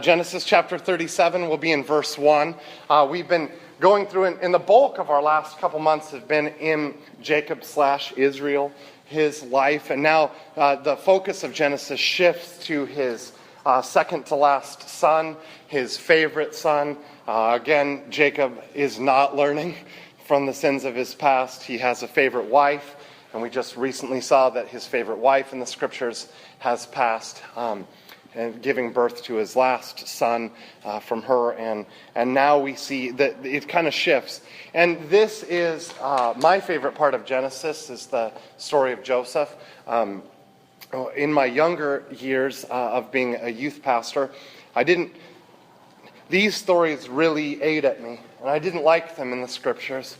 Genesis chapter 37 will be in verse 1. We've been going through, in the bulk of our last couple months have been in Jacob/Israel, his life. And now the focus of Genesis shifts to his second to last son, his favorite son. Again, Jacob is not learning from the sins of his past. He has a favorite wife, and we just recently saw that his favorite wife in the scriptures has passed, and giving birth to his last son from her. And now we see that it kind of shifts. And this is my favorite part of Genesis, is the story of Joseph. In my younger years of being a youth pastor, these stories really ate at me, and I didn't like them in the scriptures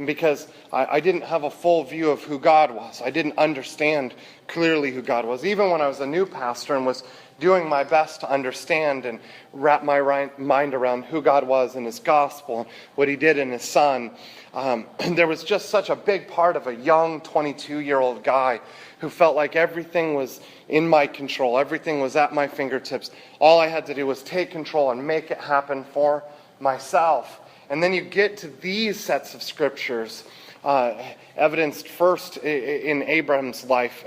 because I didn't have a full view of who God was. I didn't understand clearly who God was. Even when I was a new pastor and was doing my best to understand and wrap my mind around who God was in His gospel, what He did in His Son, there was just such a big part of a young 22-year-old guy who felt like everything was in my control. Everything was at my fingertips. All I had to do was take control and make it happen for myself. And then you get to these sets of scriptures, evidenced first in Abraham's life,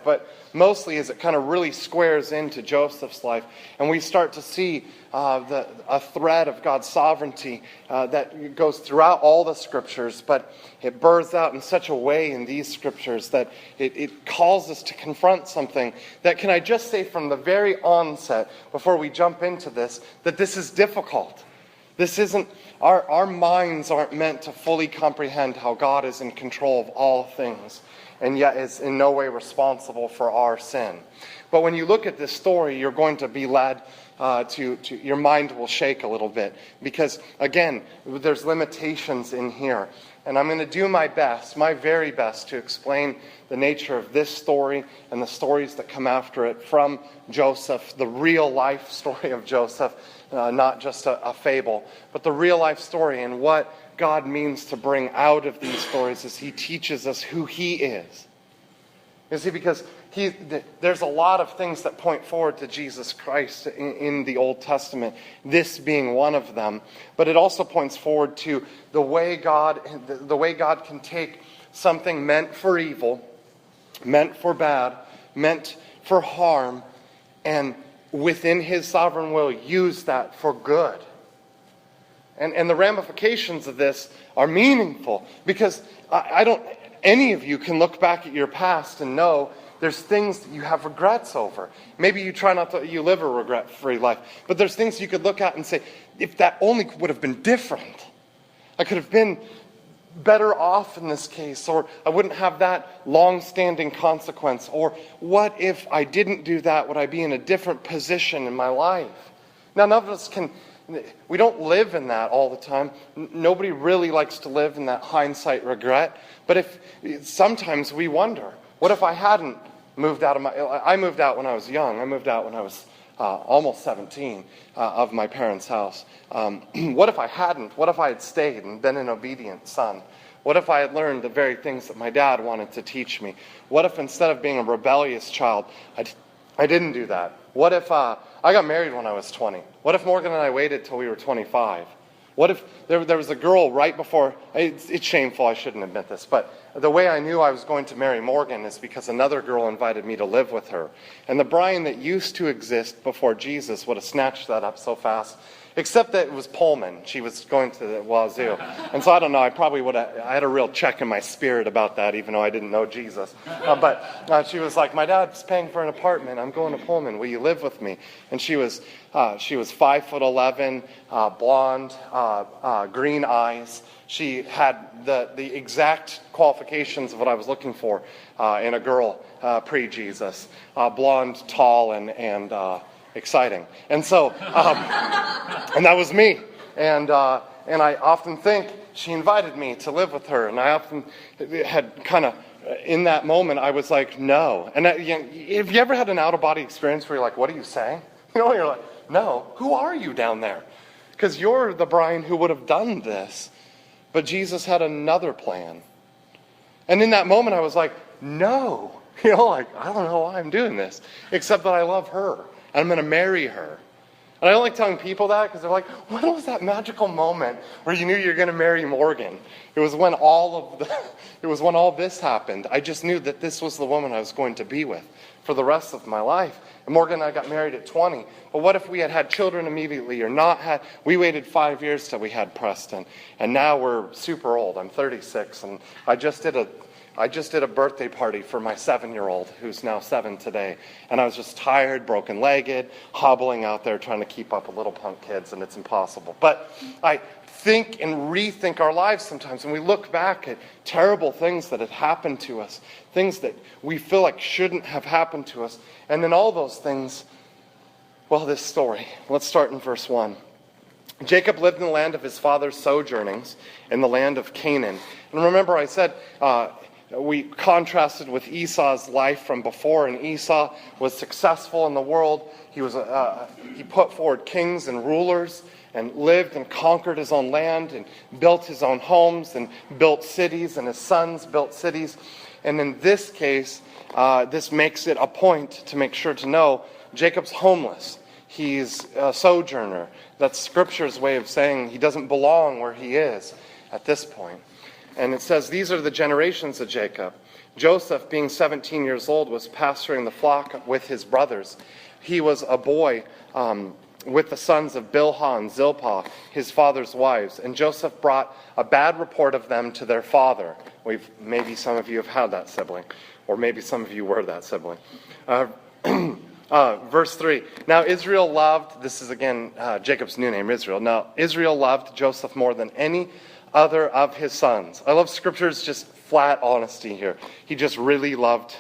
but mostly as it kind of really squares into Joseph's life. And we start to see a thread of God's sovereignty that goes throughout all the scriptures, but it bursts out in such a way in these scriptures that it calls us to confront something that, can I just say from the very onset, before we jump into this, that this is difficult. This isn't, our minds aren't meant to fully comprehend how God is in control of all things, and yet is in no way responsible for our sin. But when you look at this story, you're going to be led to your mind will shake a little bit, because again, there's limitations in here. And I'm going to do my best, my very best, to explain the nature of this story and the stories that come after it from Joseph, the real life story of Joseph, not just a fable, but the real life story, and what God means to bring out of these stories as He teaches us who He is. You see, because there's a lot of things that point forward to Jesus Christ in the Old Testament, this being one of them. But it also points forward to the way God can take something meant for evil, meant for bad, meant for harm, and within His sovereign will use that for good. And the ramifications of this are meaningful, because any of you can look back at your past and know there's things that you have regrets over. Maybe you live a regret-free life, but there's things you could look at and say, if that only would have been different, I could have been better off in this case, or I wouldn't have that long-standing consequence, or what if I didn't do that, would I be in a different position in my life? Now, none of us we don't live in that all the time. Nobody really likes to live in that hindsight regret. But sometimes we wonder, what if I hadn't moved out I moved out when I was young. I moved out when I was almost 17 of my parents' house. What if I hadn't? What if I had stayed and been an obedient son? What if I had learned the very things that my dad wanted to teach me? What if instead of being a rebellious child, I didn't do that? What if I got married when I was 20? What if Morgan and I waited till we were 25? What if there was a girl right before, it's shameful, I shouldn't admit this, but the way I knew I was going to marry Morgan is because another girl invited me to live with her. And the Brian that used to exist before Jesus would have snatched that up so fast. Except that it was Pullman. She was going to the Wazoo. And so I don't know, I had a real check in my spirit about that, even though I didn't know Jesus. But she was like, my dad's paying for an apartment. I'm going to Pullman. Will you live with me? And she was 5'11", blonde, green eyes. She had the exact qualifications of what I was looking for in a girl pre-Jesus. Blonde, tall, and exciting. And so, and that was me. And I often think she invited me to live with her. And I often had kind of, in that moment, I was like, no. And have you ever had an out-of-body experience where you're like, what are you saying? You're like, no, who are you down there? Because you're the Brian who would have done this. But Jesus had another plan. And in that moment, I was like, no. I don't know why I'm doing this. Except that I love her. I'm going to marry her. And I don't like telling people that because they're like, when was that magical moment where you knew you were going to marry Morgan? It was when all this happened. I just knew that this was the woman I was going to be with for the rest of my life. And Morgan and I got married at 20. But what if we had had children immediately or not had? We waited 5 years till we had Preston. And now we're super old. I'm 36. And I just did a birthday party for my 7-year-old, who's now 7 today. And I was just tired, broken-legged, hobbling out there trying to keep up with little punk kids, and it's impossible. But I think and rethink our lives sometimes, and we look back at terrible things that have happened to us, things that we feel like shouldn't have happened to us. And in all those things, well, this story. Let's start in verse 1. Jacob lived in the land of his father's sojournings, in the land of Canaan. And remember I said, we contrasted with Esau's life from before, and Esau was successful in the world. He put forward kings and rulers and lived and conquered his own land and built his own homes and built cities, and his sons built cities. And in this case, this makes it a point to make sure to know Jacob's homeless. He's a sojourner. That's Scripture's way of saying he doesn't belong where he is at this point. And it says, these are the generations of Jacob. Joseph, being 17 years old, was pasturing the flock with his brothers. He was a boy with the sons of Bilhah and Zilpah, his father's wives. And Joseph brought a bad report of them to their father. Maybe some of you have had that sibling, or maybe some of you were that sibling. Verse 3. Now Israel loved, this is again Jacob's new name, Israel. Now Israel loved Joseph more than any other of his sons. I love Scripture's just flat honesty here. He just really loved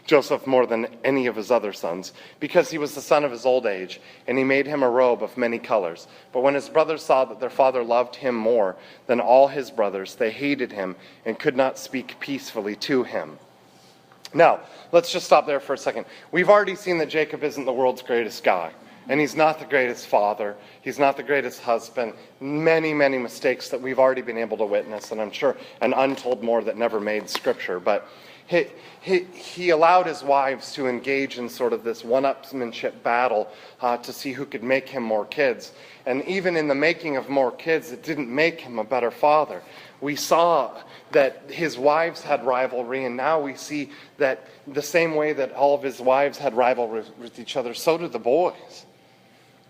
Joseph more than any of his other sons, because he was the son of his old age, and he made him a robe of many colors. But when his brothers saw that their father loved him more than all his brothers, they hated him and could not speak peacefully to him. Now, let's just stop there for a second. We've already seen that Jacob isn't the world's greatest guy. And he's not the greatest father. He's not the greatest husband. Many, many mistakes that we've already been able to witness, and I'm sure an untold more that never made Scripture. But he allowed his wives to engage in sort of this one-upsmanship battle to see who could make him more kids. And even in the making of more kids, it didn't make him a better father. We saw that his wives had rivalry, and now we see that the same way that all of his wives had rivalry with each other, so did the boys.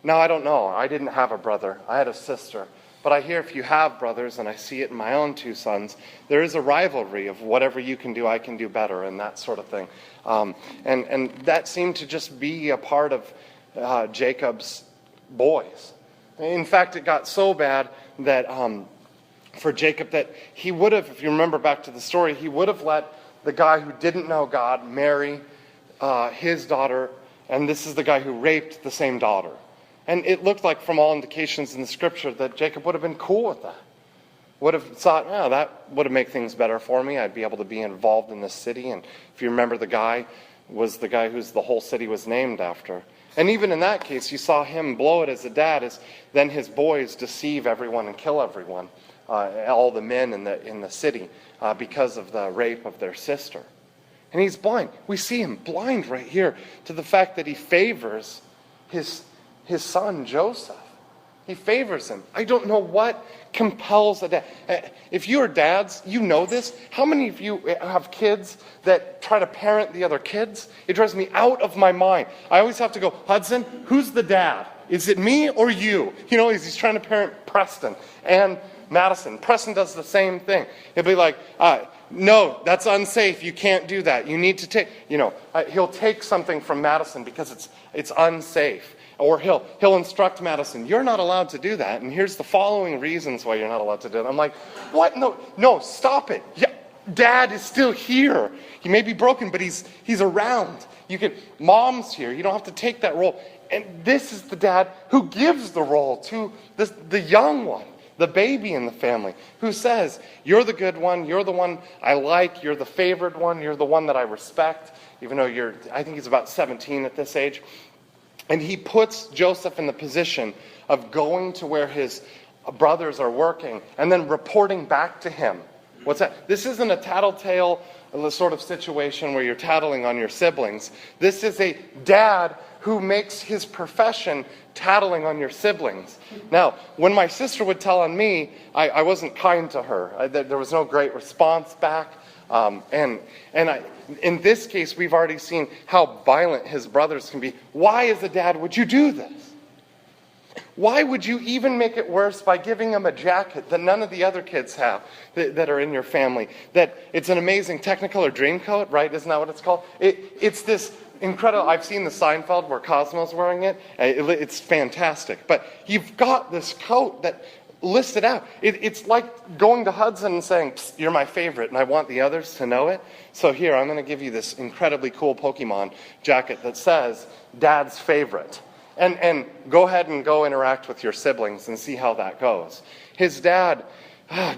Now, I don't know. I didn't have a brother. I had a sister. But I hear if you have brothers, and I see it in my own 2 sons, there is a rivalry of whatever you can do, I can do better, and that sort of thing. And that seemed to just be a part of Jacob's boys. In fact, it got so bad that for Jacob that he would have, if you remember back to the story, he would have let the guy who didn't know God marry his daughter, and this is the guy who raped the same daughter. And it looked like, from all indications in the Scripture, that Jacob would have been cool with that. Would have thought, that would have made things better for me. I'd be able to be involved in this city. And if you remember, the guy was the guy whose the whole city was named after. And even in that case, you saw him blow it as a dad, as then his boys deceive everyone and kill everyone, all the men in the city, because of the rape of their sister. And he's blind. We see him blind right here to the fact that he favors his son Joseph. He favors him. I don't know what compels a dad. If you are dads, you know this. How many of you have kids that try to parent the other kids? It drives me out of my mind. I always have to go, Hudson, who's the dad? Is it me or you? He's trying to parent Preston and Madison. Preston does the same thing. He'll be like, no, that's unsafe. You can't do that. You need to take, he'll take something from Madison because it's unsafe. Or he'll instruct Madison, you're not allowed to do that, and here's the following reasons why you're not allowed to do it. I'm like, what? No, stop it. Yeah, Dad is still here. He may be broken, but he's around. Mom's here. You don't have to take that role. And this is the dad who gives the role to the young one, the baby in the family, who says, you're the good one, you're the one I like, you're the favored one, you're the one that I respect, even though I think he's about 17 at this age. And he puts Joseph in the position of going to where his brothers are working and then reporting back to him. What's that? This isn't a tattletale sort of situation where you're tattling on your siblings. This is a dad who makes his profession tattling on your siblings. Now, when my sister would tell on me, I wasn't kind to her. There was no great response back. In this case, we've already seen how violent his brothers can be. Why, as a dad, would you do this? Why would you even make it worse by giving him a jacket that none of the other kids have that are in your family? That it's an amazing Technicolor dream coat, right? Isn't that what it's called? It's this incredible. I've seen the Seinfeld where Cosmo's wearing it. It's fantastic. But you've got this coat that listed out. It's like going to Hudson and saying, "You're my favorite, and I want the others to know it. So here, I'm going to give you this incredibly cool Pokemon jacket that says Dad's favorite. And go ahead and go interact with your siblings and see how that goes." His dad,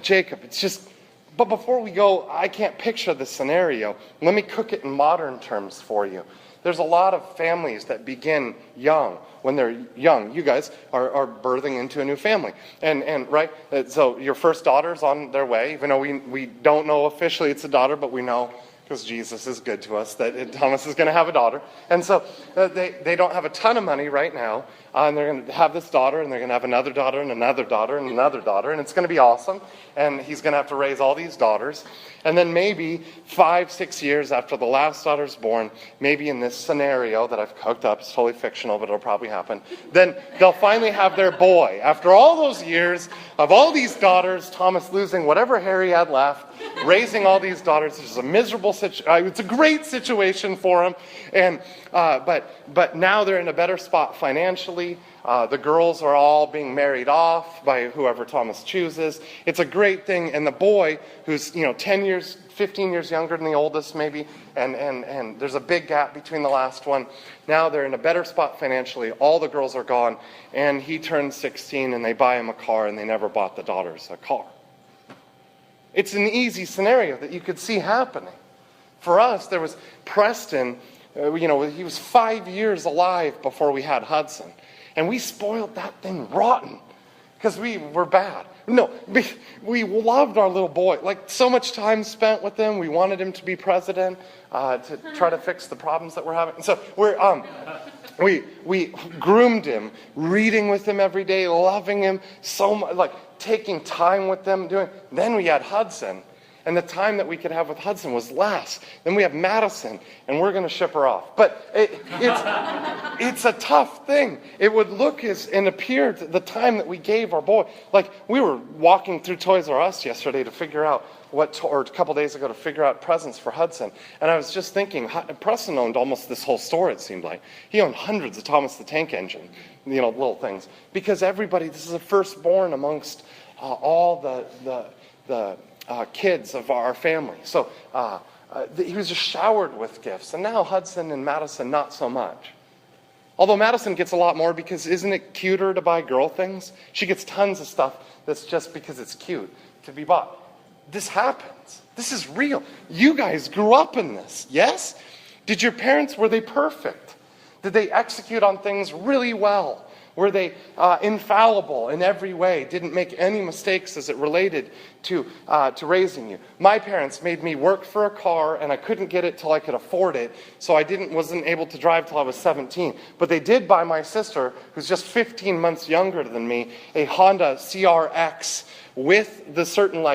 Jacob, it's just... But before we go, I can't picture the scenario. Let me cook it in modern terms for you. There's a lot of families that begin young. When they're young, you guys are birthing into a new family. And right, so your first daughter's on their way, even though we don't know officially it's a daughter, but we know, because Jesus is good to us, that Thomas is going to have a daughter. And so they don't have a ton of money right now, and they're going to have this daughter, and they're going to have another daughter, and another daughter, and another daughter, and it's going to be awesome. And he's going to have to raise all these daughters. And then maybe 5-6 years after the last daughter's born, maybe in this scenario that I've cooked up, it's totally fictional, but it'll probably happen, then they'll finally have their boy. After all those years of all these daughters, Thomas losing whatever hair he had left, raising all these daughters, it's a miserable situation. It's a great situation for him. And but now they're in a better spot financially. The girls are all being married off by whoever Thomas chooses. It's a great thing. And the boy, who's 10 years, 15 years younger than the oldest maybe, and there's a big gap between the last one. Now they're in a better spot financially. All the girls are gone. And he turns 16 and they buy him a car, and they never bought the daughters a car. It's an easy scenario that you could see happening. For us, there was Preston. He was 5 years alive before we had Hudson. And we spoiled that thing rotten because we were bad. No, we loved our little boy. Like, so much time spent with him. We wanted him to be president to try to fix the problems that we're having. And so we groomed him, reading with him every day, loving him so much, like taking time with them. Then we had Hudson. And the time that we could have with Hudson was less. Then we have Madison, and we're going to ship her off. But it's a tough thing. It would look and appear the time that we gave our boy. Like, we were walking through Toys R Us yesterday to figure out or a couple days ago to figure out presents for Hudson. And I was just thinking, Preston owned almost this whole store, it seemed like. He owned hundreds of Thomas the Tank Engine, little things. Because this is a firstborn amongst all the kids of our family. So he was just showered with gifts. And now Hudson and Madison, not so much. Although Madison gets a lot more because isn't it cuter to buy girl things? She gets tons of stuff that's just because it's cute to be bought. This happens. This is real. You guys grew up in this, yes? Did your parents, were they perfect? Did they execute on things really well? Were they infallible in every way? Didn't make any mistakes as it related to raising you? My parents made me work for a car, and I couldn't get it till I could afford it, so I wasn't able to drive till I was 17. But they did buy my sister, who's just 15 months younger than me, a Honda CRX with the certain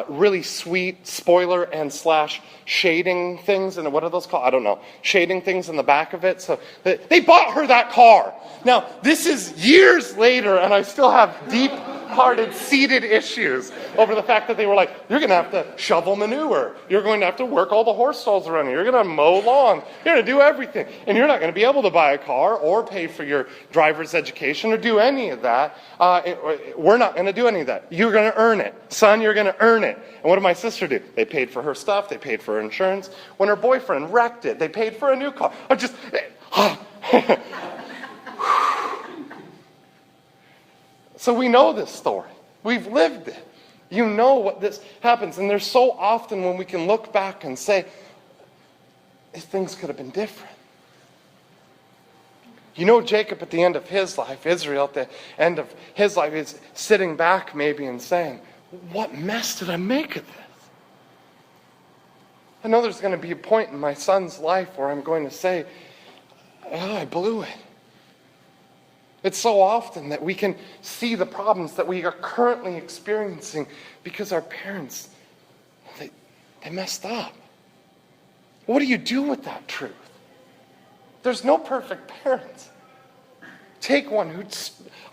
really sweet spoiler and / shading things, and what are those called? I don't know. Shading things in the back of it. So they bought her that car. Now, this is years later, and I still have deep-hearted, seated issues over the fact that they were like, you're going to have to shovel manure. You're going to have to work all the horse stalls around here. You're going to mow lawns. You're going to do everything. And you're not going to be able to buy a car or pay for your driver's education or do any of that. We're not going to do any of that. You're going to earn it. Son, you're going to earn it. And what did my sister do? They paid for her stuff. They paid for her insurance. When her boyfriend wrecked it, they paid for a new car. So we know this story. We've lived it. You know what this happens. And there's so often when we can look back and say, things could have been different. Jacob at the end of his life, Israel at the end of his life, is sitting back maybe and saying, what mess did I make of this? I know there's going to be a point in my son's life where I'm going to say, oh, I blew it. It's so often that we can see the problems that we are currently experiencing because our parents, they messed up. What do you do with that truth? There's no perfect parents. Take one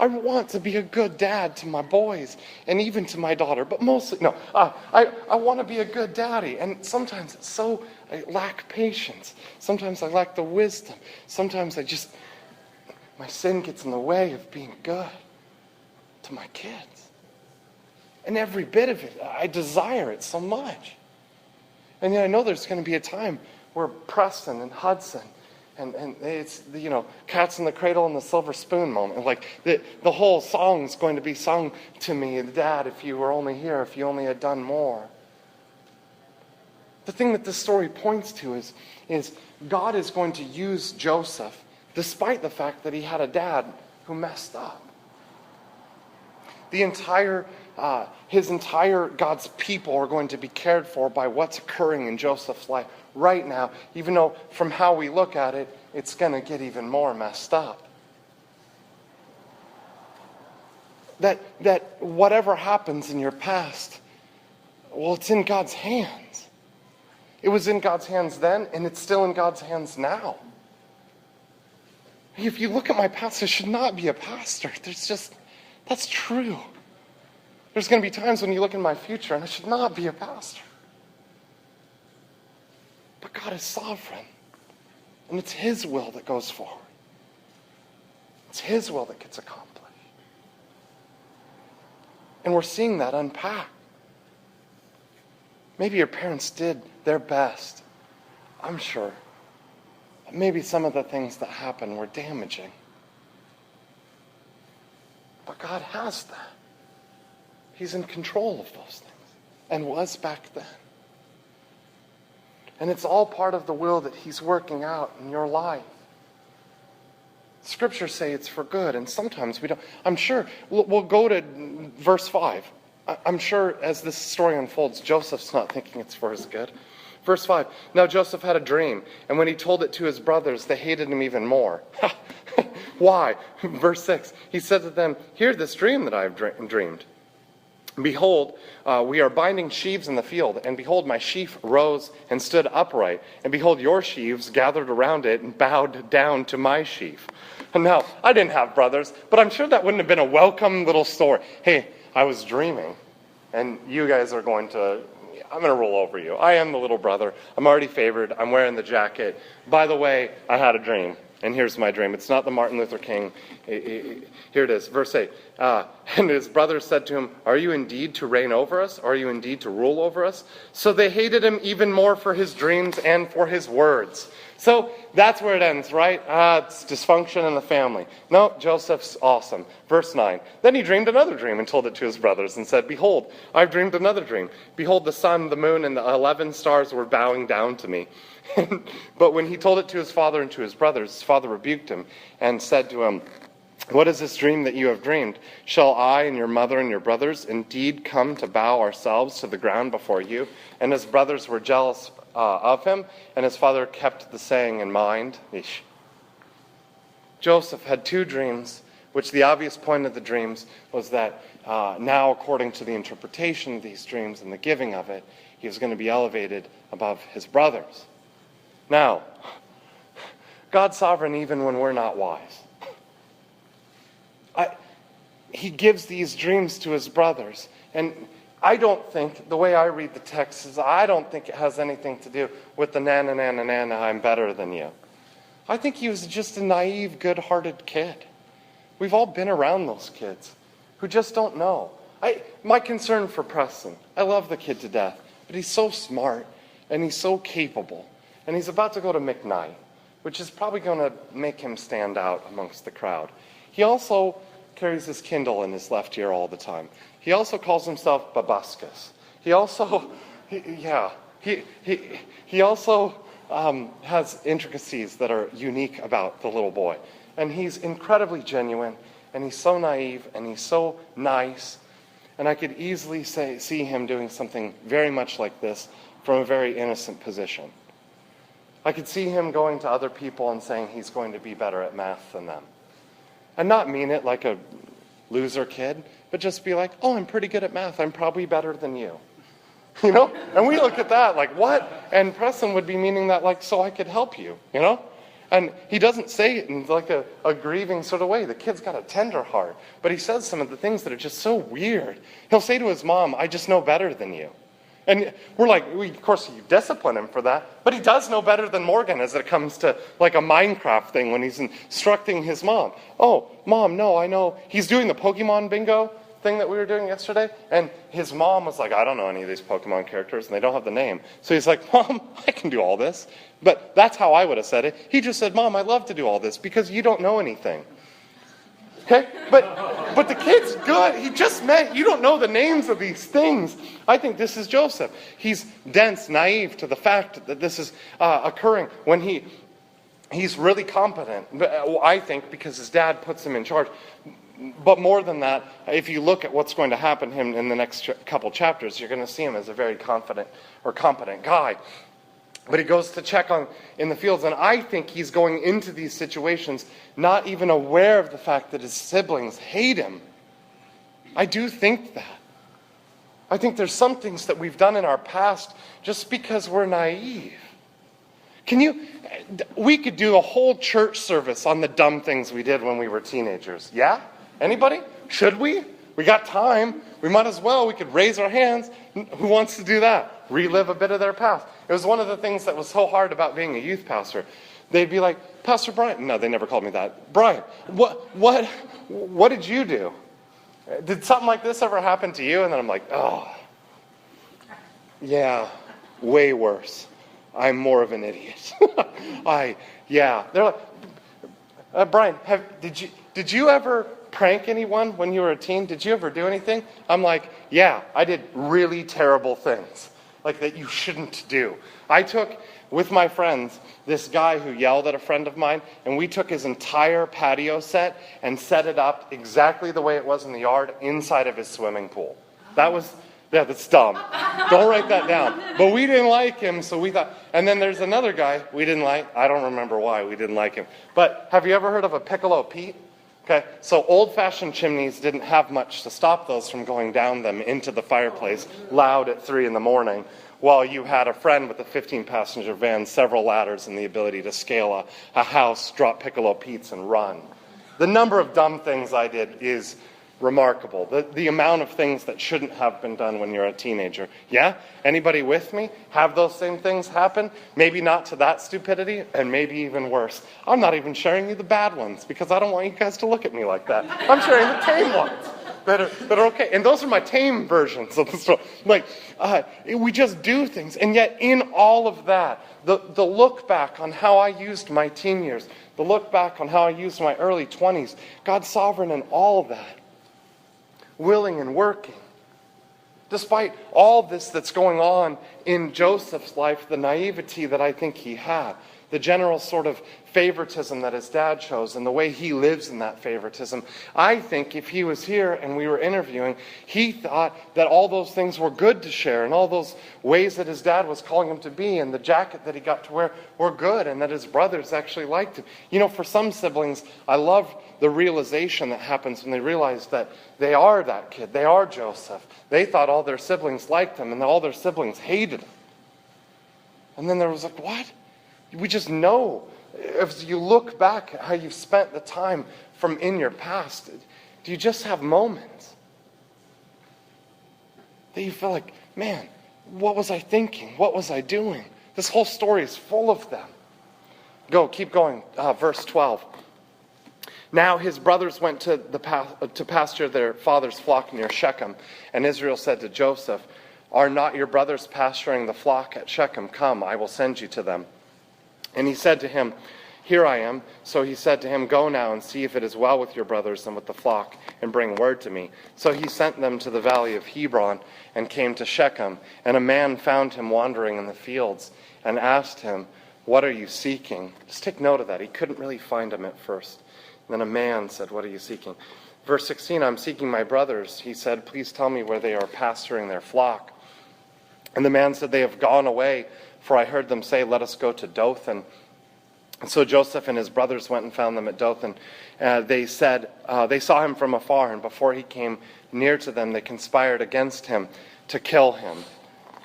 I want to be a good dad to my boys and even to my daughter, but mostly, no, I want to be a good daddy. And sometimes I lack patience. Sometimes I lack the wisdom. Sometimes my sin gets in the way of being good to my kids. And every bit of it, I desire it so much. And yet I know there's going to be a time where Preston and Hudson, and it's, cats in the cradle and the silver spoon moment. Like the whole song's going to be sung to me, Dad, if you were only here, if you only had done more. The thing that this story points to is God is going to use Joseph despite the fact that he had a dad who messed up. His entire God's people are going to be cared for by what's occurring in Joseph's life right now, even though from how we look at it, it's going to get even more messed up. That whatever happens in your past, well, it's in God's hands. It was in God's hands then, and it's still in God's hands now. If you look at my past, I should not be a pastor. That's true. There's going to be times when you look in my future, and I should not be a pastor. But God is sovereign, and it's His will that goes forward. It's His will that gets accomplished. And we're seeing that unpacked. Maybe your parents did their best, I'm sure. Maybe some of the things that happened were damaging. But God has that. He's in control of those things, and was back then. And it's all part of the will that He's working out in your life. Scriptures say it's for good, and sometimes we don't. I'm sure, we'll go to verse 5. I'm sure as this story unfolds, Joseph's not thinking it's for his good. Verse 5, now Joseph had a dream, and when he told it to his brothers, they hated him even more. Why? Verse 6, he said to them, hear this dream that I have dreamed. Behold, we are binding sheaves in the field, and behold, my sheaf rose and stood upright, and behold, your sheaves gathered around it and bowed down to my sheaf. And now, I didn't have brothers, but I'm sure that wouldn't have been a welcome little story. Hey, I was dreaming, and you guys are I'm going to roll over you. I am the little brother. I'm already favored. I'm wearing the jacket. By the way, I had a dream. And here's my dream. It's not the Martin Luther King. Here it is. Verse 8. And his brothers said to him, are you indeed to reign over us? Are you indeed to rule over us? So they hated him even more for his dreams and for his words. So that's where it ends, right? It's dysfunction in the family. No, Joseph's awesome. Verse 9. Then he dreamed another dream and told it to his brothers and said, behold, I've dreamed another dream. Behold, the sun, the moon, and the 11 stars were bowing down to me. But when he told it to his father and to his brothers, his father rebuked him and said to him, what is this dream that you have dreamed? Shall I and your mother and your brothers indeed come to bow ourselves to the ground before you? And his brothers were jealous of him, and his father kept the saying in mind. Eesh. Joseph had two dreams, which the obvious point of the dreams was that now, according to the interpretation of these dreams and the giving of it, he was going to be elevated above his brothers. Now, God's sovereign even when we're not wise. He gives these dreams to his brothers. And I don't think, the way I read the text is, I don't think it has anything to do with the nana, nana, nana, I'm better than you. I think he was just a naive, good-hearted kid. We've all been around those kids who just don't know. My concern for Preston, I love the kid to death, but he's so smart and he's so capable. And he's about to go to McKnight, which is probably going to make him stand out amongst the crowd. He also carries his Kindle in his left ear all the time. He also calls himself Babuscus. He also, he also has intricacies that are unique about the little boy. And he's incredibly genuine, and he's so naive, and he's so nice. And I could easily see him doing something very much like this from a very innocent position. I could see him going to other people and saying he's going to be better at math than them. And not mean it like a loser kid, but just be like, oh, I'm pretty good at math. I'm probably better than you. You know? And we look at that like, what? And Preston would be meaning that like, so I could help you, you know? And he doesn't say it in like a grieving sort of way. The kid's got a tender heart. But he says some of the things that are just so weird. He'll say to his mom, I just know better than you. And we're like, of course, you discipline him for that. But he does know better than Morgan as it comes to like a Minecraft thing when he's instructing his mom. Oh, Mom, no, I know. He's doing the Pokemon bingo thing that we were doing yesterday. And his mom was like, I don't know any of these Pokemon characters, and they don't have the name. So he's like, Mom, I can do all this. But that's how I would have said it. He just said, Mom, I love to do all this because you don't know anything. Okay? But the kid's good. He just meant you don't know the names of these things. I think this is Joseph. He's dense, naive to the fact that this is occurring when he's really competent. I think because his dad puts him in charge. But more than that, if you look at what's going to happen to him in the next couple chapters, you're going to see him as a very confident or competent guy. But he goes to check on in the fields, and I think he's going into these situations not even aware of the fact that his siblings hate him. I do think that. I think there's some things that we've done in our past just because we're naive. We could do a whole church service on the dumb things we did when we were teenagers. Yeah? Anybody? Should we? We got time. We might as well. We could raise our hands. Who wants to do that? Relive a bit of their past. It was one of the things that was so hard about being a youth pastor. They'd be like, Pastor Brian. No, they never called me that. Brian, what did you do? Did something like this ever happen to you? And then I'm like, oh, yeah, way worse. I'm more of an idiot. They're like, Brian, did you ever prank anyone when you were a teen? Did you ever do anything? I'm like, yeah, I did really terrible things, like that you shouldn't do. I took, with my friends, this guy who yelled at a friend of mine, and we took his entire patio set and set it up exactly the way it was in the yard inside of his swimming pool. That's dumb. Don't write that down. But we didn't like him, so we thought, and then there's another guy we didn't like. I don't remember why we didn't like him. But have you ever heard of a piccolo Pete? Okay, so old-fashioned chimneys didn't have much to stop those from going down them into the fireplace loud at 3 a.m, while you had a friend with a 15-passenger van, several ladders, and the ability to scale a house, drop piccolo Petes, and run. The number of dumb things I did is remarkable. The amount of things that shouldn't have been done when you're a teenager. Yeah? Anybody with me? Have those same things happen? Maybe not to that stupidity, and maybe even worse. I'm not even sharing you the bad ones, because I don't want you guys to look at me like that. I'm sharing the tame ones that are okay. And those are my tame versions of the story. We just do things. And yet in all of that, the look back on how I used my teen years, the look back on how I used my early 20s, God's sovereign in all of that. Willing and working. Despite all this that's going on in Joseph's life, the naivety that I think he had, the general sort of favoritism that his dad shows and the way he lives in that favoritism, I think if he was here and we were interviewing, he thought that all those things were good to share and all those ways that his dad was calling him to be and the jacket that he got to wear were good and that his brothers actually liked him. You know, for some siblings, I love the realization that happens when they realize that they are that kid. They are Joseph. They thought all their siblings liked him and all their siblings hated him. And then there was like, what? We just know. If you look back at how you've spent the time from in your past, do you just have moments that you feel like, man, what was I thinking? What was I doing? This whole story is full of them. Keep going. Verse 12. Now his brothers went to pasture their father's flock near Shechem, and Israel said to Joseph, are not your brothers pasturing the flock at Shechem? Come, I will send you to them. And he said to him, here I am. So he said to him, go now and see if it is well with your brothers and with the flock, and bring word to me. So he sent them to the valley of Hebron and came to Shechem. And a man found him wandering in the fields and asked him, what are you seeking? Just take note of that. He couldn't really find him at first. And then a man said, what are you seeking? Verse 16, I'm seeking my brothers. He said, please tell me where they are pasturing their flock. And the man said, they have gone away for I heard them say, 'Let us go to Dothan.' So Joseph and his brothers went and found them at Dothan. They said they saw him from afar, and before he came near to them, they conspired against him to kill him."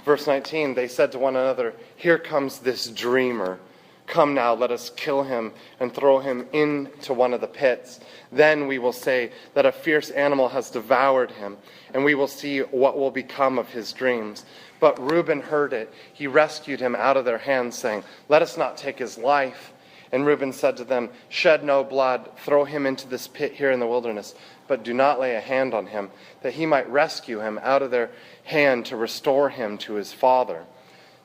Verse 19, they said to one another, "Here comes this dreamer. Come now, let us kill him and throw him into one of the pits. Then we will say that a fierce animal has devoured him, and we will see what will become of his dreams." But Reuben heard it. He rescued him out of their hands, saying, "Let us not take his life." And Reuben said to them, "Shed no blood, throw him into this pit here in the wilderness, but do not lay a hand on him, that he might rescue him out of their hand to restore him to his father."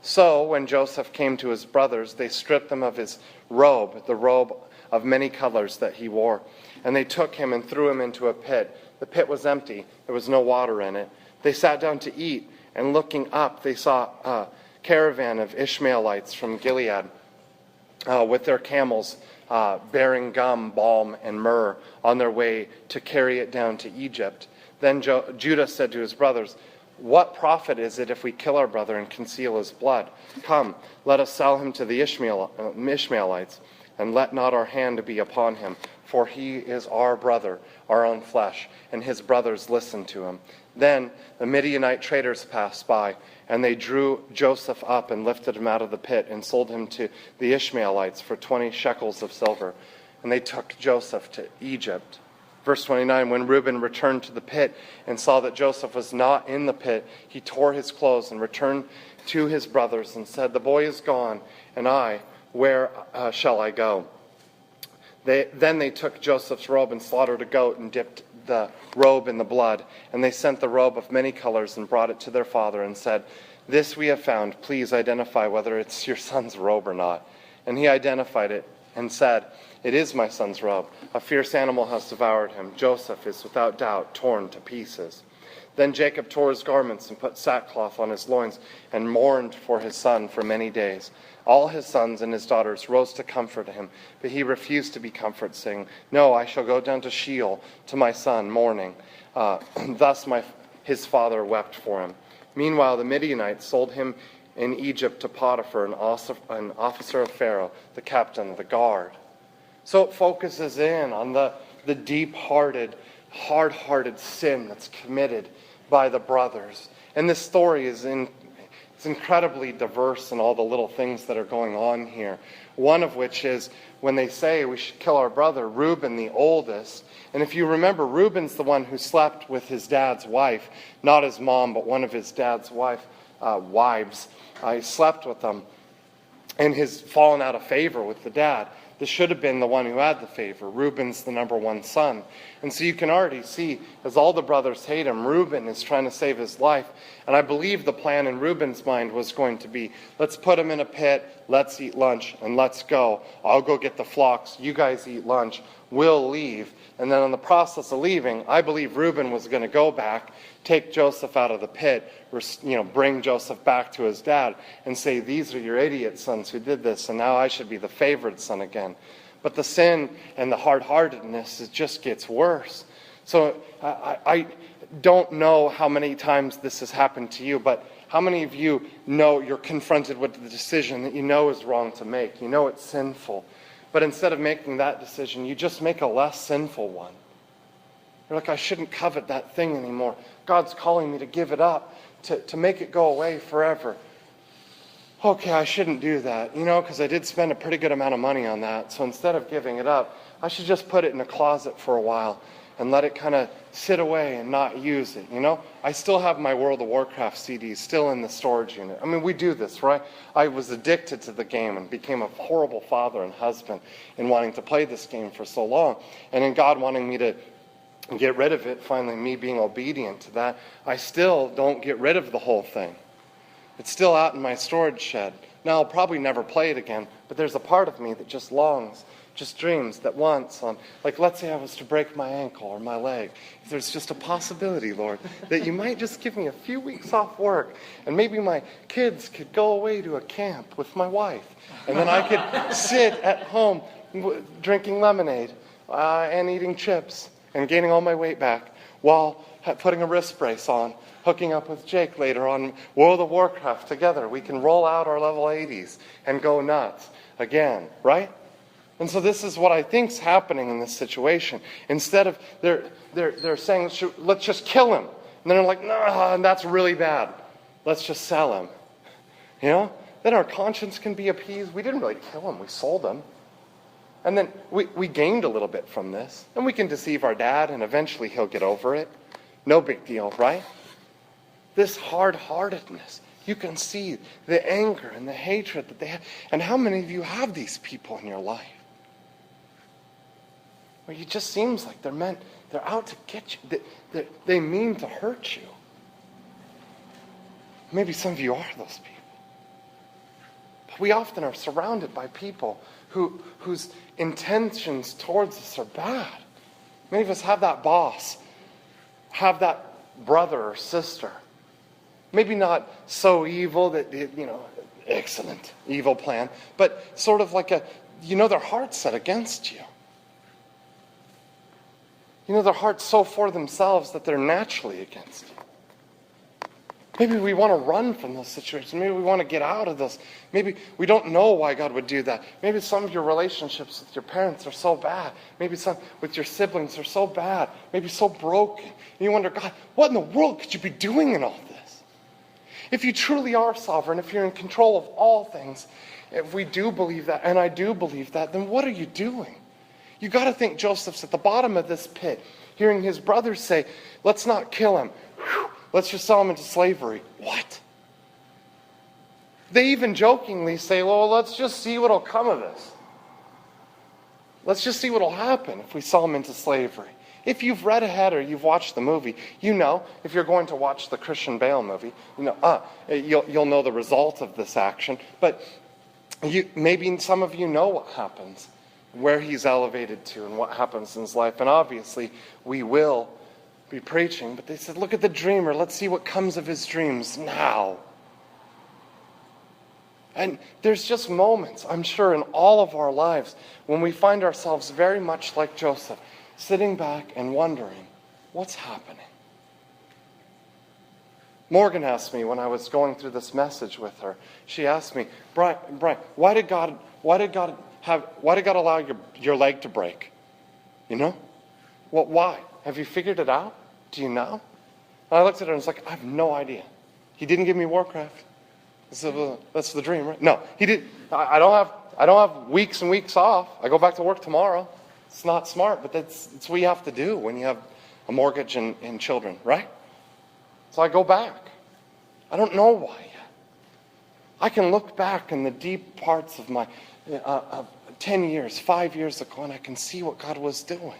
So when Joseph came to his brothers, they stripped him of his robe, the robe of many colors that he wore. And they took him and threw him into a pit. The pit was empty. There was no water in it. They sat down to eat, and looking up, they saw a caravan of Ishmaelites from Gilead with their camels bearing gum, balm, and myrrh on their way to carry it down to Egypt. Then Judah said to his brothers, "What profit is it if we kill our brother and conceal his blood? Come, let us sell him to the Ishmaelites, and let not our hand be upon him, for he is our brother, our own flesh." And his brothers listened to him. Then the Midianite traders passed by, and they drew Joseph up and lifted him out of the pit and sold him to the Ishmaelites for 20 shekels of silver. And they took Joseph to Egypt. Verse 29, when Reuben returned to the pit and saw that Joseph was not in the pit, he tore his clothes and returned to his brothers and said, "The boy is gone, and I, where shall I go?" Then they took Joseph's robe and slaughtered a goat and dipped the robe in the blood. And they sent the robe of many colors and brought it to their father and said, "This we have found. Please identify whether it's your son's robe or not." And he identified it and said, "It is my son's robe. A fierce animal has devoured him. Joseph is without doubt torn to pieces." Then Jacob tore his garments and put sackcloth on his loins and mourned for his son for many days. All his sons and his daughters rose to comfort him, but he refused to be comforted, saying, "No, I shall go down to Sheol to my son, mourning." Thus his father wept for him. Meanwhile, the Midianites sold him in Egypt to Potiphar, an officer of Pharaoh, the captain of the guard. So it focuses in on the deep-hearted, hard-hearted sin that's committed by the brothers. And this story is it's incredibly diverse in all the little things that are going on here. One of which is when they say we should kill our brother, Reuben, the oldest. And if you remember, Reuben's the one who slept with his dad's wife, not his mom, but one of his dad's wives. He slept with them, and has fallen out of favor with the dad. This should have been the one who had the favor. Reuben's the number one son. And so you can already see, as all the brothers hate him, Reuben is trying to save his life. And I believe the plan in Reuben's mind was going to be, let's put him in a pit, let's eat lunch, and let's go. I'll go get the flocks, you guys eat lunch, we'll leave. And then in the process of leaving, I believe Reuben was going to go back, take Joseph out of the pit, bring Joseph back to his dad and say, "These are your idiot sons who did this, and now I should be the favored son again." But the sin and the hard-heartedness, it just gets worse. So I don't know how many times this has happened to you, but how many of you know you're confronted with the decision that you know is wrong to make? You know it's sinful. But instead of making that decision, you just make a less sinful one. You're like, I shouldn't covet that thing anymore. God's calling me to give it up, to make it go away forever. Okay, I shouldn't do that, because I did spend a pretty good amount of money on that. So instead of giving it up, I should just put it in a closet for a while and let it kind of sit away and not use it, I still have my World of Warcraft CDs still in the storage unit. I mean, we do this, right? I was addicted to the game and became a horrible father and husband in wanting to play this game for so long. And in God wanting me to get rid of it, finally me being obedient to that, I still don't get rid of the whole thing. It's still out in my storage shed. Now, I'll probably never play it again, but there's a part of me that just longs, just dreams that once, like let's say I was to break my ankle or my leg, if there's just a possibility, Lord, that you might just give me a few weeks off work, and maybe my kids could go away to a camp with my wife, and then I could sit at home drinking lemonade and eating chips and gaining all my weight back, while putting a wrist brace on, hooking up with Jake later on World of Warcraft together. We can roll out our level 80s and go nuts again, right? And so this is what I think's happening in this situation. Instead of, they're saying, let's just kill him. And they're like, no, that's really bad. Let's just sell him. You know? Then our conscience can be appeased. We didn't really kill him. We sold him. And then we gained a little bit from this. And we can deceive our dad, and eventually he'll get over it. No big deal, right? This hard-heartedness. You can see the anger and the hatred that they have. And how many of you have these people in your life? Where it just seems like they're out to get you. They mean to hurt you. Maybe some of you are those people. But we often are surrounded by people whose intentions towards us are bad. Many of us have that boss, have that brother or sister. Maybe not so evil that, excellent evil plan, but sort of like their heart's set against you. Their heart's so for themselves that they're naturally against you. Maybe we want to run from those situations. Maybe we want to get out of those. Maybe we don't know why God would do that. Maybe some of your relationships with your parents are so bad. Maybe some with your siblings are so bad. Maybe so broken. And you wonder, God, what in the world could you be doing in all this? If you truly are sovereign, if you're in control of all things, if we do believe that, and I do believe that, then what are you doing? You got to think Joseph's at the bottom of this pit, hearing his brothers say, let's not kill him. Whew. Let's just sell him into slavery. What? They even jokingly say, well, let's just see what'll come of this. Let's just see what'll happen if we sell him into slavery. If you've read ahead or you've watched the movie, if you're going to watch the Christian Bale movie, you'll know the result of this action. But maybe some of you know what happens, where he's elevated to and what happens in his life. And obviously, we will be preaching, but they said, look at the dreamer. Let's see what comes of his dreams now. And there's just moments, I'm sure, in all of our lives when we find ourselves very much like Joseph, sitting back and wondering, what's happening? Morgan asked me when I was going through this message with her, she asked me, Brian, why did God allow your leg to break? Why? Have you figured it out? Do you know? And I looked at her and was like, I have no idea. He didn't give me Warcraft. That's the dream, right? No, he did. I don't have weeks and weeks off. I go back to work tomorrow. It's not smart, but it's what you have to do when you have a mortgage and children, right? So I go back. I don't know why yet. I can look back in the deep parts of my 10 years, 5 years ago, and I can see what God was doing.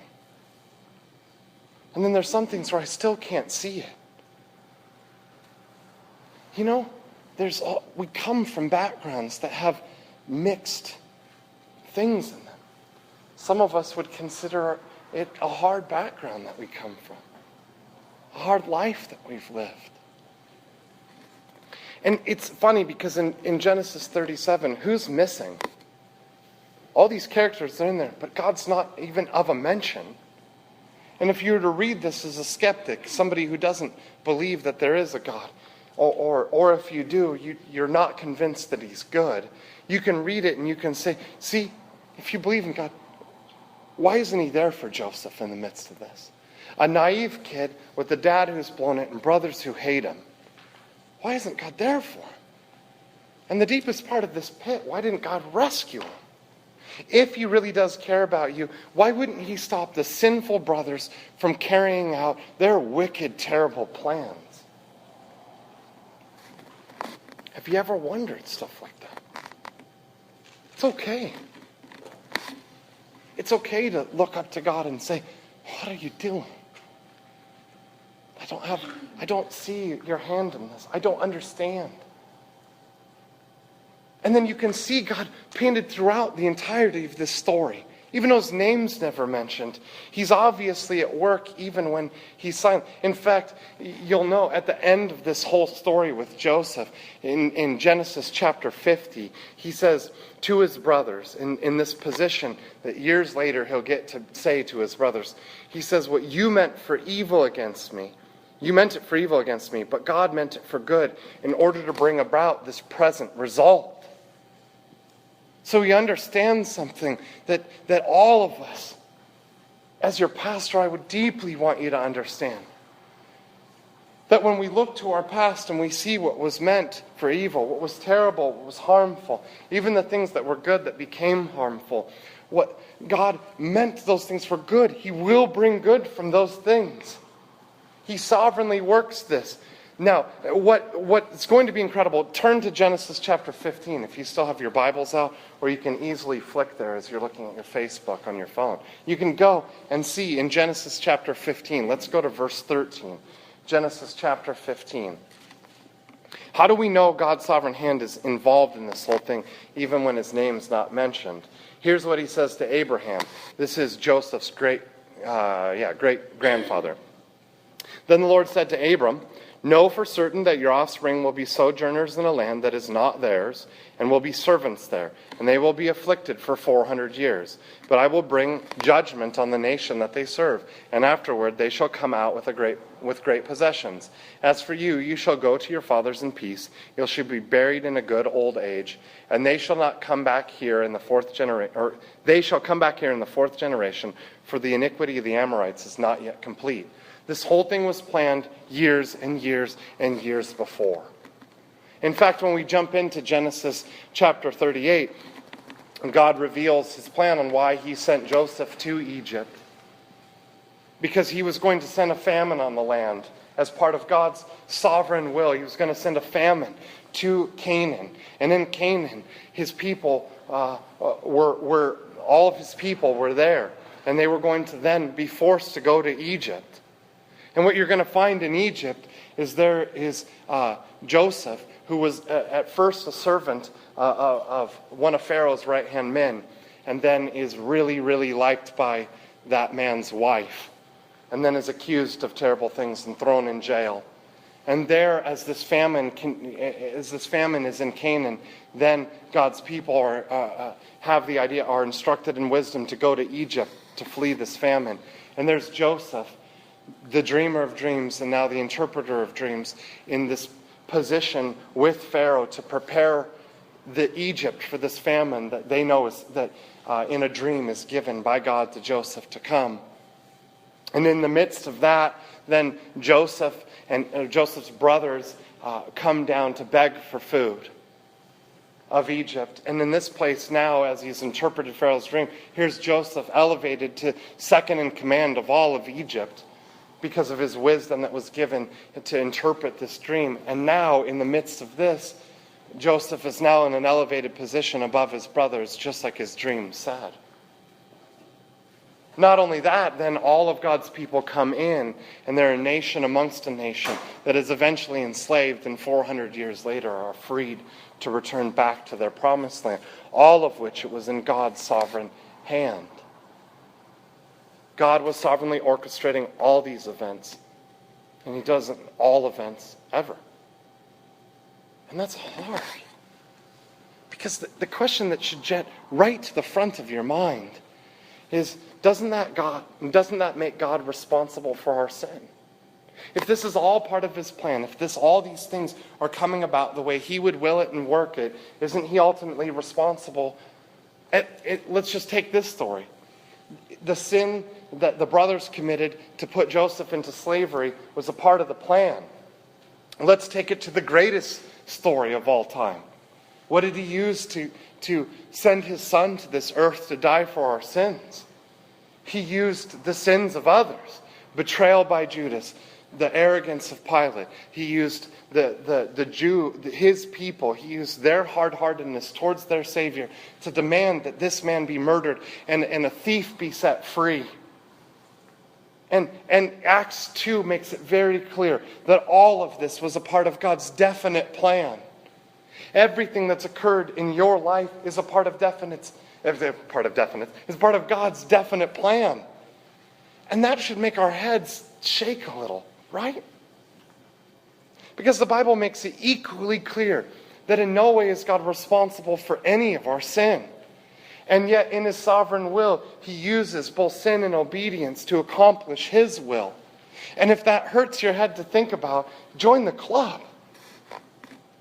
And then there's some things where I still can't see it. We come from backgrounds that have mixed things in them. Some of us would consider it a hard background that we come from. A hard life that we've lived. And it's funny because in Genesis 37, who's missing? All these characters are in there, but God's not even of a mention. And if you were to read this as a skeptic, somebody who doesn't believe that there is a God, or if you do, you're not convinced that he's good, you can read it and you can say, see, if you believe in God, why isn't he there for Joseph in the midst of this? A naive kid with a dad who's blown it and brothers who hate him. Why isn't God there for him? And the deepest part of this pit, why didn't God rescue him? If he really does care about you, why wouldn't he stop the sinful brothers from carrying out their wicked, terrible plans? Have you ever wondered stuff like that? It's okay. It's okay to look up to God and say, what are you doing? I don't see your hand in this. I don't understand. And then you can see God painted throughout the entirety of this story. Even though his name's never mentioned. He's obviously at work even when he's silent. In fact, you'll know at the end of this whole story with Joseph, in Genesis chapter 50, he says to his brothers, in this position that years later he'll get to say to his brothers, he says, what you meant for evil against me, you meant it for evil against me, but God meant it for good in order to bring about this present result. So he understands something that all of us, as your pastor, I would deeply want you to understand. That when we look to our past and we see what was meant for evil, what was terrible, what was harmful, even the things that were good that became harmful, what God meant those things for good, He will bring good from those things. He sovereignly works this. Now, what's going to be incredible, turn to Genesis chapter 15 if you still have your Bibles out, or you can easily flick there as you're looking at your Facebook on your phone. You can go and see in Genesis chapter 15. Let's go to verse 13. Genesis chapter 15. How do we know God's sovereign hand is involved in this whole thing, even when his name's not mentioned? Here's what he says to Abraham. This is Joseph's great-grandfather. Then the Lord said to Abram, know for certain that your offspring will be sojourners in a land that is not theirs, and will be servants there, and they will be afflicted for 400 years. But I will bring judgment on the nation that they serve, and afterward they shall come out with great possessions. As for you, you shall go to your fathers in peace. You shall be buried in a good old age, and they shall not come back here in the fourth generation, or they shall come back here in the fourth generation, for the iniquity of the Amorites is not yet complete. This whole thing was planned years and years and years before. In fact, when we jump into Genesis chapter 38, God reveals his plan on why he sent Joseph to Egypt. Because he was going to send a famine on the land as part of God's sovereign will. He was going to send a famine to Canaan. And in Canaan, his people all of his people were there. And they were going to then be forced to go to Egypt. And what you're going to find in Egypt is there is Joseph, who was at first a servant of one of Pharaoh's right-hand men, and then is really, really liked by that man's wife, and then is accused of terrible things and thrown in jail. And there, as this famine is in Canaan, then God's people are instructed in wisdom to go to Egypt to flee this famine. And there's Joseph, the dreamer of dreams and now the interpreter of dreams, in this position with Pharaoh to prepare the Egypt for this famine that they know is that in a dream is given by God to Joseph to come. And in the midst of that, then Joseph and Joseph's brothers come down to beg for food of Egypt. And in this place now, as he's interpreted Pharaoh's dream, here's Joseph elevated to second in command of all of Egypt, because of his wisdom that was given to interpret this dream. And now, in the midst of this, Joseph is now in an elevated position above his brothers, just like his dream said. Not only that, then all of God's people come in, and they're a nation amongst a nation that is eventually enslaved, and 400 years later are freed to return back to their promised land, all of which it was in God's sovereign hand. God was sovereignly orchestrating all these events. And he does it in all events ever. And that's hard. Because the question that should jet right to the front of your mind is, doesn't that make God responsible for our sin? If this is all part of his plan, if all these things are coming about the way he would will it and work it, isn't he ultimately responsible? Let's just take this story. The sin that the brothers committed to put Joseph into slavery was a part of the plan. Let's take it to the greatest story of all time. What did he use to send his son to this earth to die for our sins? He used the sins of others. Betrayal by Judas, the arrogance of Pilate. He used his people, he used their hard-heartedness towards their Savior to demand that this man be murdered and a thief be set free. And Acts 2 makes it very clear that all of this was a part of God's definite plan. Everything that's occurred in your life is a part of part of definite, is part of God's definite plan. And that should make our heads shake a little, right? Because the Bible makes it equally clear that in no way is God responsible for any of our sin. And yet in His sovereign will, He uses both sin and obedience to accomplish His will. And if that hurts your head to think about, join the club.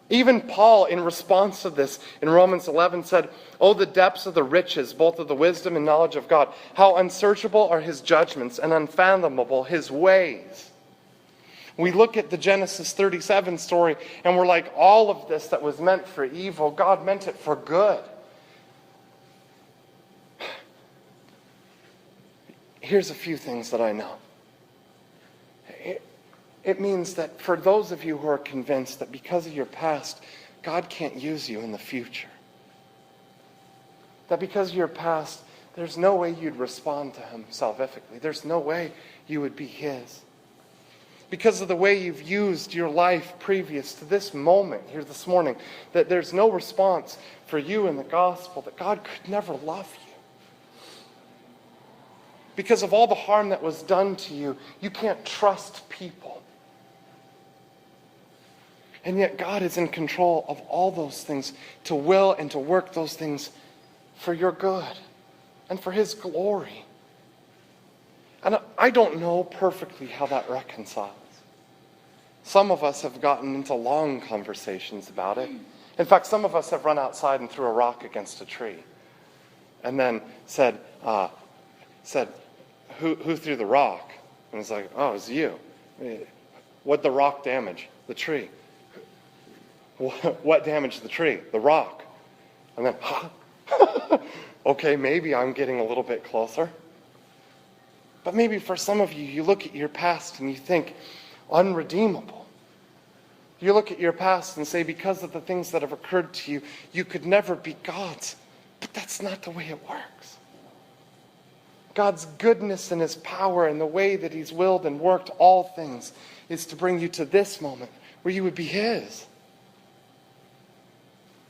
Even Paul, in response to this, in Romans 11 said, "Oh, the depths of the riches, both of the wisdom and knowledge of God. How unsearchable are His judgments and unfathomable His ways." We look at the Genesis 37 story and we're like, all of this that was meant for evil, God meant it for good. Here's a few things that I know. It means that for those of you who are convinced that because of your past, God can't use you in the future. That because of your past, there's no way you'd respond to Him salvifically. There's no way you would be His. Because of the way you've used your life previous to this moment here this morning, that there's no response for you in the gospel, that God could never love you. Because of all the harm that was done to you, you can't trust people. And yet God is in control of all those things to will and to work those things for your good and for His glory. And I don't know perfectly how that reconciles. Some of us have gotten into long conversations about it. In fact, some of us have run outside and threw a rock against a tree. And then said, who threw the rock? And it's like, oh, it was you. What'd the rock damage? The tree. What damaged the tree? The rock. And then, okay, maybe I'm getting a little bit closer. But maybe for some of you, you look at your past and you think, unredeemable. You look at your past and say, because of the things that have occurred to you, you could never be God's. But that's not the way it works. God's goodness and His power and the way that He's willed and worked all things is to bring you to this moment where you would be His.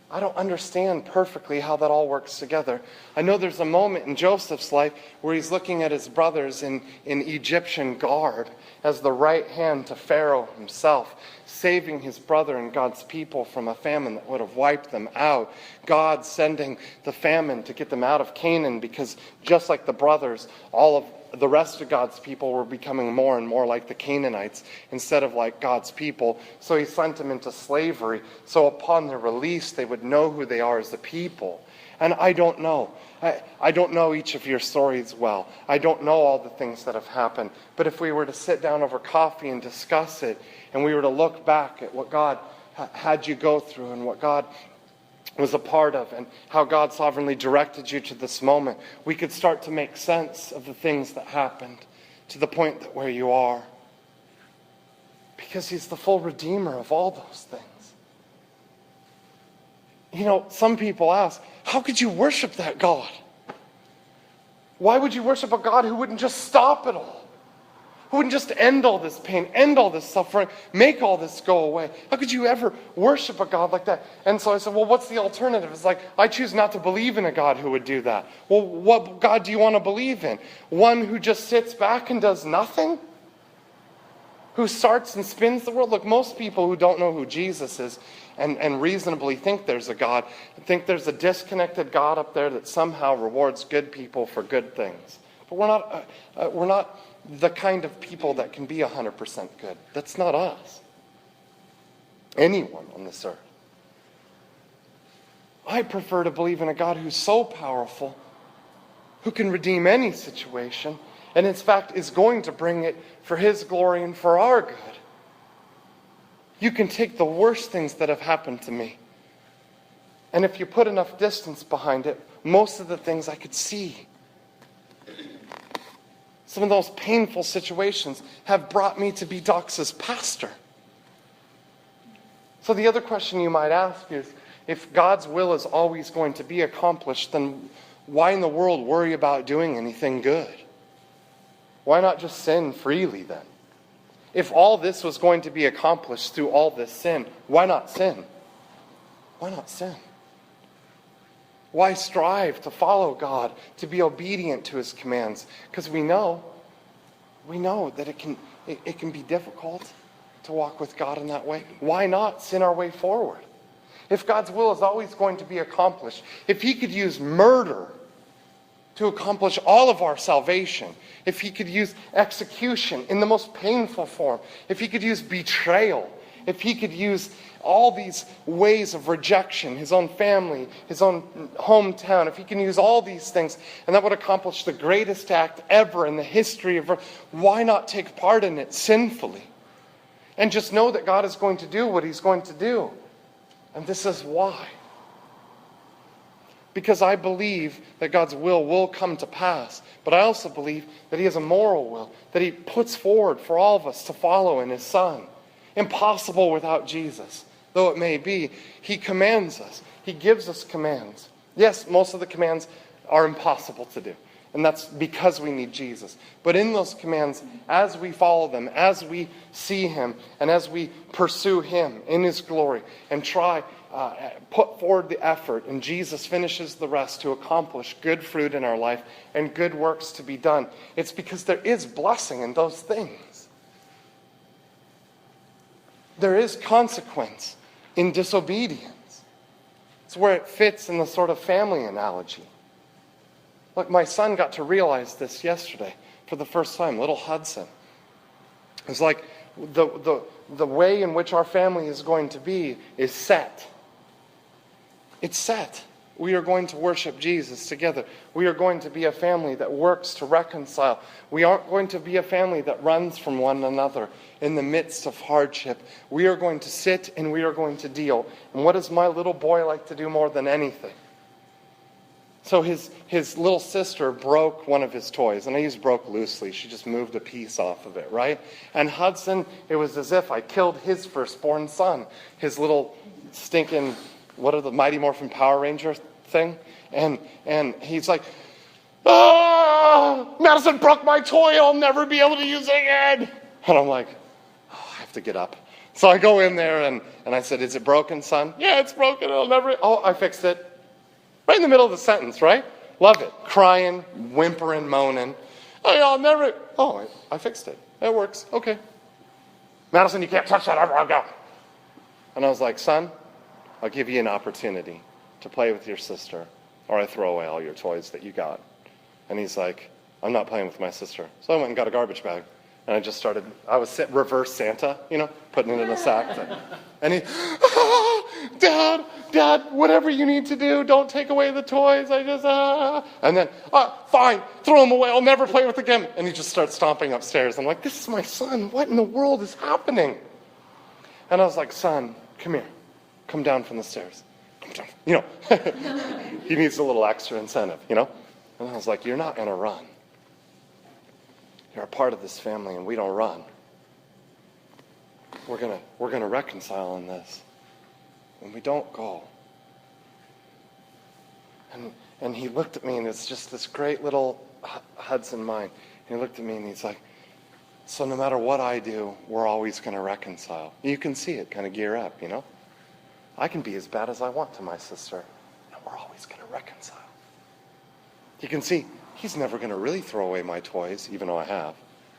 I don't understand perfectly how that all works together. I know there's a moment in Joseph's life where he's looking at his brothers in Egyptian garb as the right hand to Pharaoh himself, saving his brother and God's people from a famine that would have wiped them out. God sending the famine to get them out of Canaan, because just like the brothers, all of the rest of God's people were becoming more and more like the Canaanites instead of like God's people. So He sent them into slavery. So upon their release, they would know who they are as a people. And I don't know. I don't know each of your stories well. I don't know all the things that have happened. But if we were to sit down over coffee and discuss it, and we were to look back at what God had you go through and what God was a part of and how God sovereignly directed you to this moment, we could start to make sense of the things that happened to the point that where you are. Because He's the full Redeemer of all those things. You know, some people ask, how could you worship that God? Why would you worship a God who wouldn't just stop it all? Who wouldn't just end all this pain, end all this suffering, make all this go away? How could you ever worship a God like that? And so I said, well, what's the alternative? It's like, I choose not to believe in a God who would do that. Well, what God do you want to believe in? One who just sits back and does nothing? Who starts and spins the world? Look, most people who don't know who Jesus is and reasonably think there's a God, think there's a disconnected God up there that somehow rewards good people for good things. But we're not the kind of people that can be 100% good. That's not us. Anyone on this earth. I prefer to believe in a God who's so powerful, who can redeem any situation, and in fact is going to bring it for His glory and for our good. You can take the worst things that have happened to me, and if you put enough distance behind it, most of the things I could see. Some of those painful situations have brought me to be Doxa's pastor. So the other question you might ask is, if God's will is always going to be accomplished, then why in the world worry about doing anything good? Why not just sin freely then? If all this was going to be accomplished through all this sin, why not sin? Why not sin? Why strive to follow God, to be obedient to his commands? Because we know that it can be difficult to walk with God in that way. Why not sin our way forward? If God's will is always going to be accomplished, if he could use murder to accomplish all of our salvation, if he could use execution in the most painful form, if he could use betrayal, if he could use all these ways of rejection, his own family, his own hometown, if he can use all these things, and that would accomplish the greatest act ever in the history of earth, why not take part in it sinfully? And just know that God is going to do what he's going to do. And this is why. Because I believe that God's will come to pass. But I also believe that he has a moral will that he puts forward for all of us to follow in his Son. Impossible without Jesus. Though it may be, he commands us. He gives us commands. Yes, most of the commands are impossible to do. And that's because we need Jesus. But in those commands, as we follow them, as we see him, and as we pursue him in his glory, and put forward the effort, and Jesus finishes the rest to accomplish good fruit in our life and good works to be done, it's because there is blessing in those things. There is consequence in disobedience. It's where it fits in the sort of family analogy. Look, my son got to realize this yesterday for the first time, little Hudson. It's like the way in which our family is going to be is set. It's set. We are going to worship Jesus together. We are going to be a family that works to reconcile. We aren't going to be a family that runs from one another in the midst of hardship. We are going to sit and we are going to deal. And what does my little boy like to do more than anything? So his little sister broke one of his toys. And I use broke loosely. She just moved a piece off of it, right? And Hudson, it was as if I killed his firstborn son. His little stinking, what are the Mighty Morphin Power Ranger thing? And he's like, Madison broke my toy. I'll never be able to use it again. And I'm like, I have to get up. So I go in there and I said, is it broken, son? Yeah, it's broken. I fixed it. Right in the middle of the sentence, right? Love it. Crying, whimpering, moaning. I fixed it. It works. Okay. Madison, you can't touch that. And I was like, son, I'll give you an opportunity to play with your sister, or I throw away all your toys that you got. And he's like, I'm not playing with my sister. So I went and got a garbage bag. And I was reverse Santa, putting it in a sack. And he, Dad, whatever you need to do, don't take away the toys. And then, fine, throw them away. I'll never play with again. And he just starts stomping upstairs. I'm like, this is my son. What in the world is happening? And I was like, son, come here. Come down from the stairs. Come down. He needs a little extra incentive, And I was like, you're not going to run. You're a part of this family, and we don't run. We're gonna reconcile in this, and we don't go. And he looked at me, and it's just this great little Hudson mind. And he looked at me, and he's like, "So no matter what I do, we're always gonna reconcile." You can see it kind of gear up, I can be as bad as I want to my sister, and we're always gonna reconcile. You can see. He's never going to really throw away my toys, even though I have.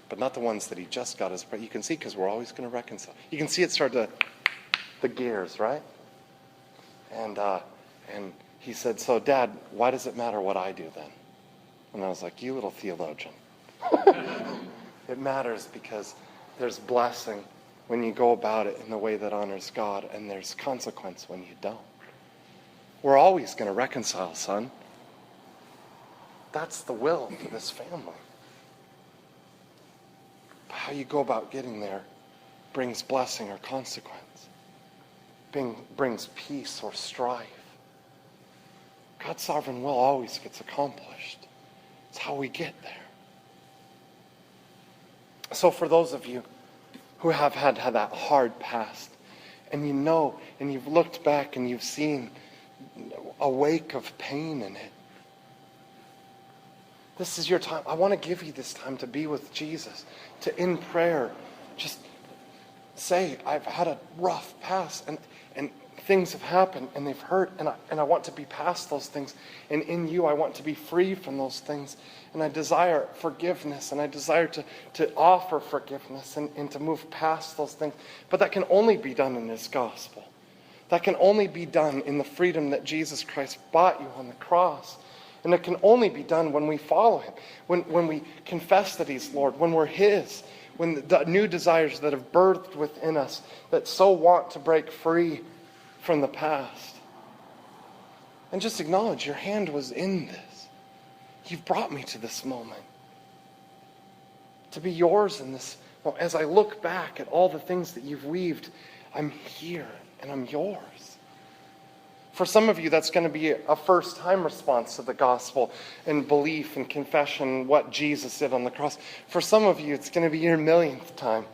But not the ones that he just got as... You can see, because we're always going to reconcile. You can see it start to... The gears, right? And he said, so Dad, why does it matter what I do then? And I was like, you little theologian. It matters because there's blessing when you go about it in the way that honors God, and there's consequence when you don't. We're always going to reconcile, son. That's the will for this family. But how you go about getting there brings blessing or consequence. Brings peace or strife. God's sovereign will always gets accomplished. It's how we get there. So for those of you who have had that hard past, and and you've looked back and you've seen a wake of pain in it, this is your time. I want to give you this time to be with Jesus, to in prayer, just say, I've had a rough past, and things have happened and they've hurt, and I want to be past those things. And in you, I want to be free from those things. And I desire forgiveness, and I desire to offer forgiveness and to move past those things. But that can only be done in this gospel. That can only be done in the freedom that Jesus Christ bought you on the cross. And it can only be done when we follow him, when we confess that he's Lord, when we're his, when the new desires that have birthed within us that so want to break free from the past. And just acknowledge your hand was in this. You've brought me to this moment. To be yours in this. Well, as I look back at all the things that you've weaved, I'm here and I'm yours. For some of you, that's going to be a first-time response to the gospel and belief and confession, what Jesus did on the cross. For some of you, it's going to be your millionth time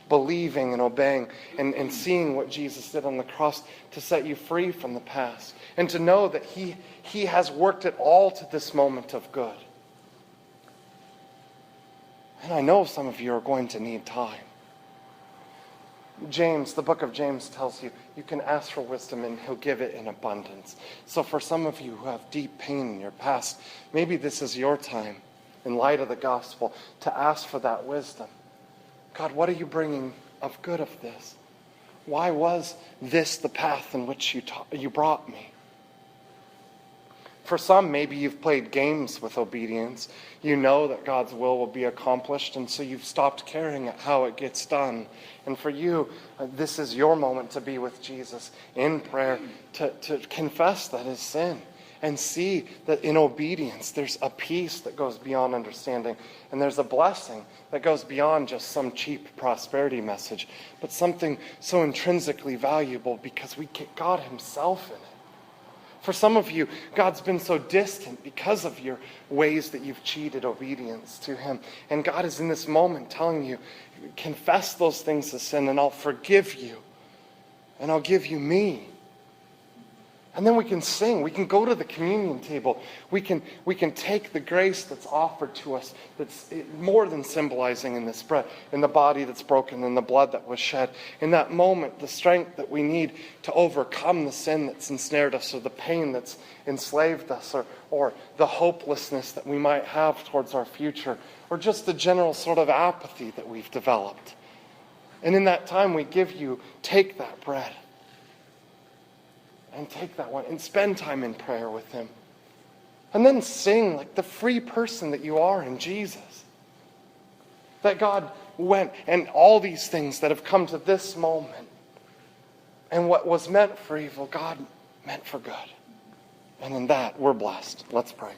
believing and obeying and seeing what Jesus did on the cross to set you free from the past. And to know that he has worked it all to this moment of good. And I know some of you are going to need time. James, the book of James tells you, you can ask for wisdom and he'll give it in abundance. So for some of you who have deep pain in your past, maybe this is your time, in light of the gospel, to ask for that wisdom. God, what are you bringing of good of this? Why was this the path in which you brought me? For some, maybe you've played games with obedience. You know that God's will be accomplished, and so you've stopped caring how it gets done. And for you, this is your moment to be with Jesus in prayer, to confess that is sin, and see that in obedience there's a peace that goes beyond understanding, and there's a blessing that goes beyond just some cheap prosperity message, but something so intrinsically valuable because we get God himself in it. For some of you, God's been so distant because of your ways that you've cheated obedience to him. And God is in this moment telling you, confess those things as sin and I'll forgive you. And I'll give you me. And then we can sing. We can go to the communion table. We can take the grace that's offered to us, that's more than symbolizing in this bread, in the body that's broken and the blood that was shed. In that moment, the strength that we need to overcome the sin that's ensnared us, or the pain that's enslaved us, or the hopelessness that we might have towards our future, or just the general sort of apathy that we've developed. And in that time, we give you, take that bread. And take that one and spend time in prayer with him. And then sing like the free person that you are in Jesus. That God went, and all these things that have come to this moment, and what was meant for evil, God meant for good. And in that, we're blessed. Let's pray.